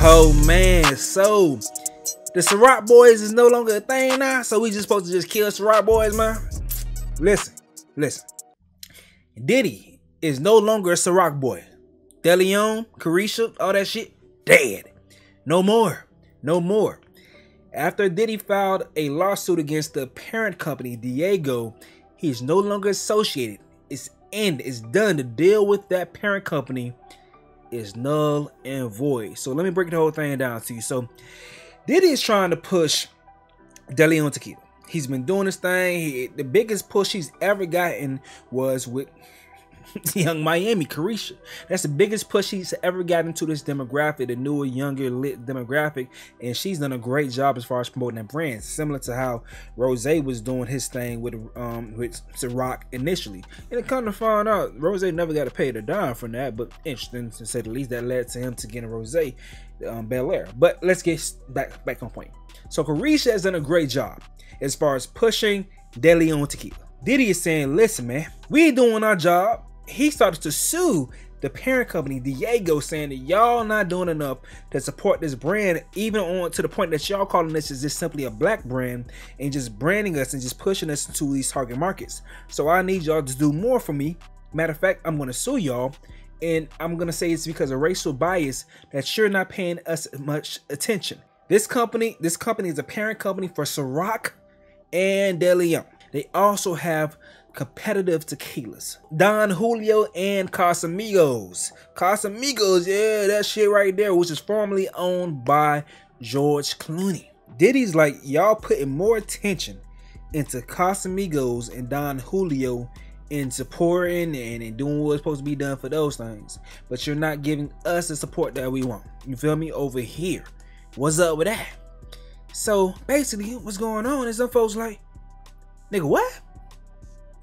Oh man, so the Ciroc boys is no longer a thing now, so we just supposed to just kill Ciroc boys, man? Listen. Diddy is no longer a Ciroc boy. Deleon, Carisha, all that shit, dead. No more. After Diddy filed a lawsuit against the parent company, Diego, he's no longer associated. It's end. It's done. The deal with that parent company is null and void. So let me break the whole thing down to you. So Diddy is trying to push Deleon tequila. He's been doing this thing. The biggest push he's ever gotten was with Young Miami, Carisha. That's the biggest push he's ever gotten to this demographic, the newer, younger, lit demographic, and she's done a great job as far as promoting that brand, similar to how Rose was doing his thing with Ciroc initially. And it come to find out, Rose never got to pay the dime from that, but interesting to say the least, that led to him to getting Rose Bel Air. But let's get back on point. So Carisha has done a great job as far as pushing Deleon tequila. Diddy is saying, listen, man, we ain't doing our job. He started to sue the parent company, Diego, saying that y'all not doing enough to support this brand, even on to the point that y'all calling this is just simply a black brand and just branding us and just pushing us into these target markets. So I need y'all to do more for me. Matter of fact, I'm going to sue y'all, and I'm going to say it's because of racial bias that you're not paying us much attention. This company is a parent company for Ciroc and Deleon. They also have competitive tequilas, Don Julio and Casamigos. Yeah, that shit right there, which is formerly owned by George Clooney. Diddy's like, y'all putting more attention into Casamigos and Don Julio in supporting and doing what's supposed to be done for those things, but you're not giving us the support that we want. You feel me? Over here, what's up with that? So basically, what's going on is some folks like, nigga, what?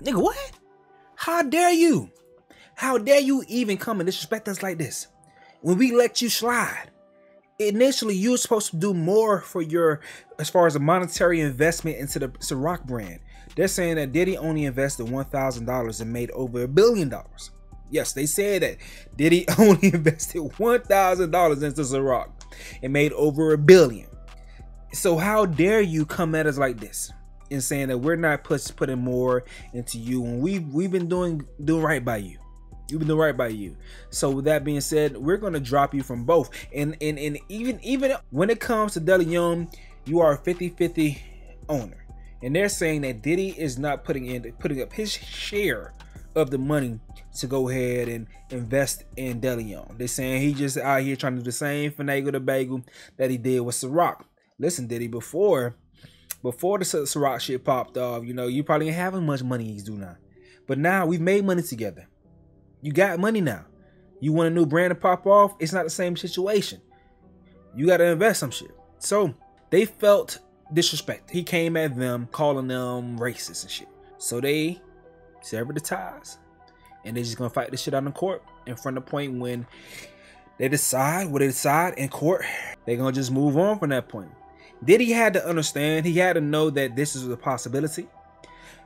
Nigga, what? How dare you? How dare you even come and disrespect us like this? When we let you slide. Initially, you were supposed to do more for your, as far as a monetary investment into the Ciroc brand. They're saying that Diddy only invested $1,000 and made over $1 billion. Yes, they said that Diddy only invested $1,000 into Ciroc and made over $1 billion. So how dare you come at us like this? And saying that we're not putting more into you when we've been doing right by you. You've been doing right by you. So with that being said, we're gonna drop you from both. And even when it comes to Deleon, you are a 50-50 owner. And they're saying that Diddy is not putting up his share of the money to go ahead and invest in Deleon. They're saying he just out here trying to do the same finagle the bagel that he did with Ciroc. Listen, Diddy, before the Ciroc shit popped off, you know, you probably ain't having much money as do now. But now we've made money together. You got money now. You want a new brand to pop off? It's not the same situation. You got to invest some shit. So they felt disrespect. He came at them, calling them racist and shit. So they severed the ties. And they're just going to fight this shit out in court. And from the point when they decide what they decide in court, they're going to just move on from that point. Diddy had to understand, he had to know that this is a possibility,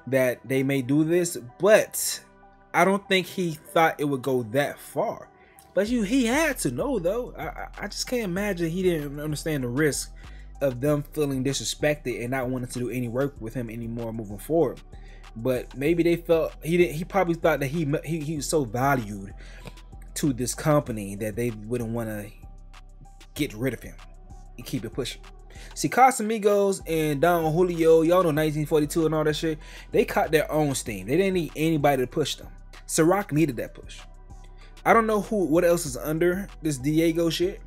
that they may do this, but I don't think he thought it would go that far. But he had to know, though. I just can't imagine he didn't understand the risk of them feeling disrespected and not wanting to do any work with him anymore moving forward. But maybe they felt, he probably thought that he was so valued to this company that they wouldn't want to get rid of him and keep it pushing. See, Casamigos and Don Julio, y'all know 1942 and all that shit, they caught their own steam. They didn't need anybody to push them. Ciroc needed that push. I don't know what else is under this Diego shit,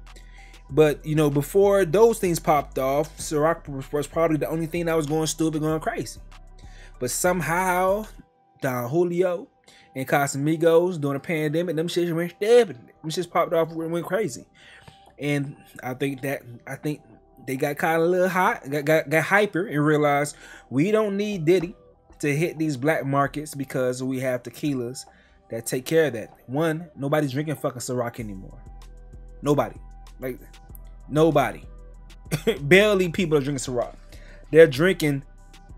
but you know, before those things popped off, Ciroc was probably the only thing that was going stupid, going crazy. But somehow, Don Julio and Casamigos during the pandemic, them shits went stabbing. Them shits popped off and went crazy. And I think they got kind of a little hot, got hyper, and realized we don't need Diddy to hit these black markets because we have tequilas that take care of that. One, nobody's drinking fucking Ciroc anymore. Nobody. Like, nobody. Barely people are drinking Ciroc. They're drinking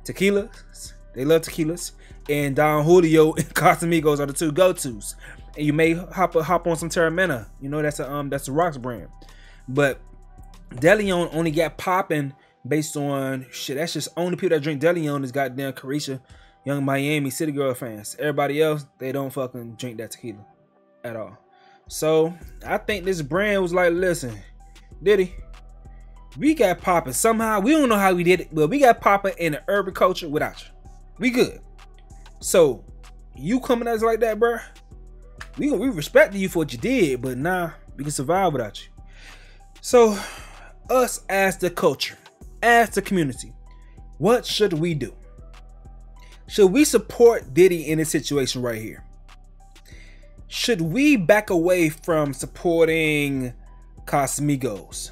tequilas. They love tequilas. And Don Julio and Casamigos are the two go-tos. And you may hop on some Terramana. You know, that's a Rocks brand. But Deleon only got popping based on shit. That's just only people that drink Deleon is goddamn Carisha, Young Miami, City Girl fans. Everybody else, they don't fucking drink that tequila at all. So I think this brand was like, listen, Diddy, we got popping somehow. We don't know how we did it, but we got popping in the urban culture without you. We good. So you coming at us like that, bro? We respect you for what you did, but nah, we can survive without you. So us as the culture, as the community, what should we do? Should we support Diddy in this situation right here? Should we back away from supporting Casamigos,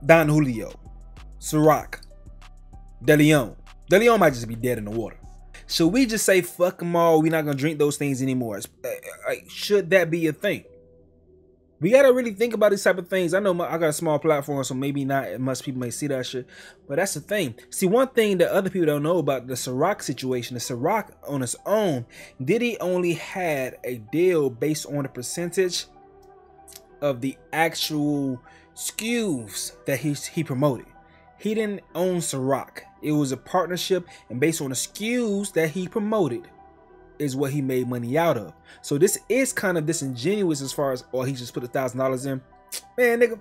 Don Julio, Ciroc, Deleon? Deleon might just be dead in the water. Should we just say fuck them all? We're not gonna drink those things anymore. Like, should that be a thing? We gotta really think about these type of things. I know I got a small platform, so maybe not much people may see that shit, but that's the thing. See, one thing that other people don't know about the Ciroc situation, the Ciroc on its own, Diddy only had a deal based on the percentage of the actual SKUs that he promoted. He didn't own Ciroc. It was a partnership, and based on the SKUs that he promoted is what he made money out of. So this is kind of disingenuous as far as, oh, he just put $1,000 in. Man, nigga,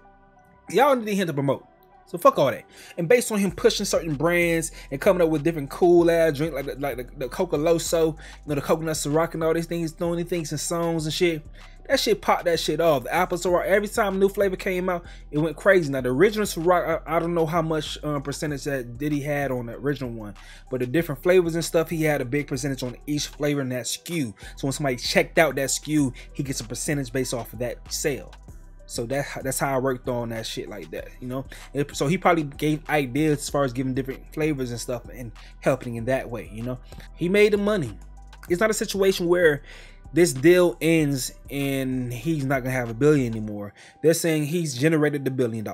y'all need him to promote. So fuck all that. And based on him pushing certain brands and coming up with different cool ass drink like the Coca Loso, you know, the coconut Ciroc and all these things, throwing things in songs and shit. That shit popped that shit off. The apple Ciroc, every time a new flavor came out, it went crazy. Now the original Ciroc, I don't know how much percentage that Diddy had on the original one, but the different flavors and stuff, he had a big percentage on each flavor in that SKU. So when somebody checked out that SKU, he gets a percentage based off of that sale. So that's how I worked on that shit like that, you know. So he probably gave ideas as far as giving different flavors and stuff and helping in that way, you know. He made the money. It's not a situation where this deal ends and he's not gonna have $1 billion anymore. They're saying he's generated the $1 billion.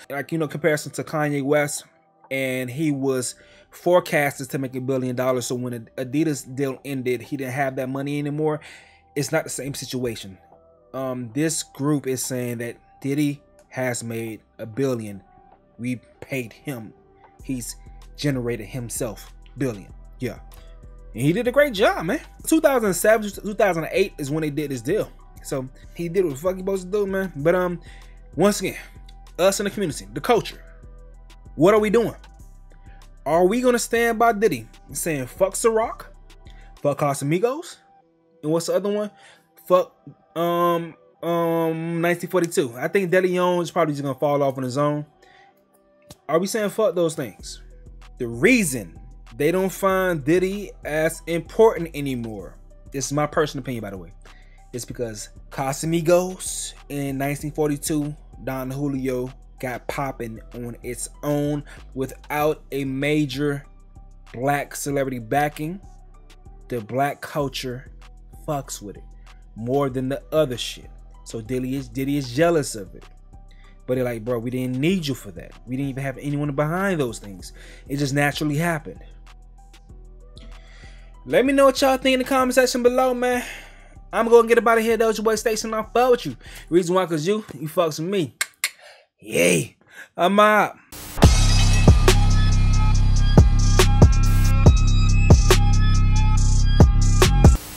Like, you know, comparison to Kanye West, and he was forecasted to make $1 billion. So when the Adidas deal ended, he didn't have that money anymore. It's not the same situation. This group is saying that Diddy has made $1 billion. We paid him. He's generated himself $1 billion. Yeah. And he did a great job, man. 2007, 2008 is when they did this deal. So he did what the fuck he supposed to do, man. But once again, us in the community, the culture, what are we doing? Are we gonna stand by Diddy and saying fuck Ciroc, fuck Casamigos, and what's the other one? Fuck 1942. I think Deleon is probably just gonna fall off on his own. Are we saying fuck those things? The reason they don't find Diddy as important anymore, this is my personal opinion, by the way, it's because Casamigos in 1942, Don Julio got popping on its own without a major black celebrity backing. The black culture fucks with it more than the other shit. So Diddy is jealous of it. But they're like, bro, we didn't need you for that. We didn't even have anyone behind those things. It just naturally happened. Let me know what y'all think in the comment section below, man. I'm gonna get up out of here, though. It's your boy Station. I fuck with you. Reason why, cause you fucks with me. Yay. I'm out.